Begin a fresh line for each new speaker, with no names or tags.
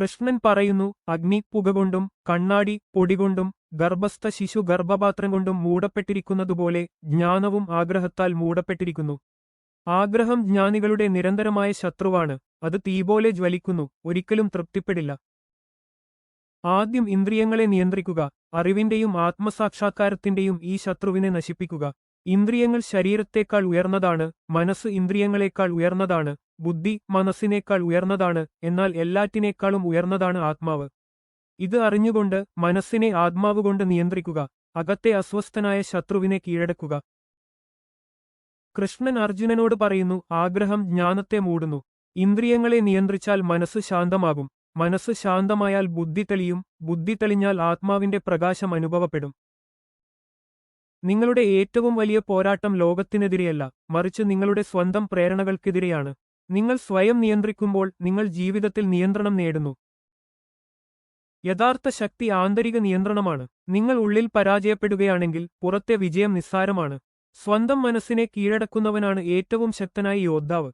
കൃഷ്ണൻ പറയുന്നു, അഗ്നി പുകകൊണ്ടും കണ്ണാടി പൊടികൊണ്ടും ഗർഭസ്ഥ ശിശു ഗർഭപാത്രം കൊണ്ടും മൂടപ്പെട്ടിരിക്കുന്നതുപോലെ ജ്ഞാനവും ആഗ്രഹത്താൽ മൂടപ്പെട്ടിരിക്കുന്നു. ആഗ്രഹം ജ്ഞാനികളുടെ നിരന്തരമായ ശത്രുവാണ്. അത് തീപോലെ ജ്വലിക്കുന്നു, ഒരിക്കലും തൃപ്തിപ്പെടില്ല. ആദ്യം ഇന്ദ്രിയങ്ങളെ നിയന്ത്രിക്കുക. അറിവിന്റെയും ആത്മസാക്ഷാത്കാരത്തിന്റെയും ഈ ശത്രുവിനെ നശിപ്പിക്കുക. ഇന്ദ്രിയങ്ങൾ ശരീരത്തേക്കാൾ ഉയർന്നതാണ്, മനസ്സ് ഇന്ദ്രിയങ്ങളെക്കാൾ ഉയർന്നതാണ്, ബുദ്ധി മനസ്സിനേക്കാൾ ഉയർന്നതാണ്, എന്നാൽ എല്ലാറ്റിനേക്കാളും ഉയർന്നതാണ് ആത്മാവ്. ഇത് അറിഞ്ഞുകൊണ്ട് മനസ്സിനെ ആത്മാവുകൊണ്ട് നിയന്ത്രിക്കുക. അകത്തെ അസ്വസ്ഥനായ ശത്രുവിനെ കീഴടക്കുക. കൃഷ്ണൻ അർജുനനോട് പറയുന്നു, ആഗ്രഹം ജ്ഞാനത്തെ മൂടുന്നു. ഇന്ദ്രിയങ്ങളെ നിയന്ത്രിച്ചാൽ മനസ്സ് ശാന്തമാകും. മനസ്സ് ശാന്തമായാൽ ബുദ്ധി തെളിയും. ബുദ്ധി തെളിഞ്ഞാൽ ആത്മാവിന്റെ പ്രകാശം അനുഭവപ്പെടും. നിങ്ങളുടെ ഏറ്റവും വലിയ പോരാട്ടം ലോകത്തിനെതിരെയല്ല, മറിച്ച് നിങ്ങളുടെ സ്വന്തം പ്രേരണകൾക്കെതിരെയാണ്. നിങ്ങൾ സ്വയം നിയന്ത്രിക്കുമ്പോൾ നിങ്ങൾ ജീവിതത്തിൽ നിയന്ത്രണം നേടുന്നു. യഥാർത്ഥ ശക്തി ആന്തരിക നിയന്ത്രണമാണ്. നിങ്ങൾ ഉള്ളിൽ പരാജയപ്പെടുകയാണെങ്കിൽ പുറത്തെ വിജയം നിസ്സാരമാണ്. സ്വന്തം മനസ്സിനെ കീഴടക്കുന്നവനാണ് ഏറ്റവും ശക്തനായ യോദ്ധാവ്.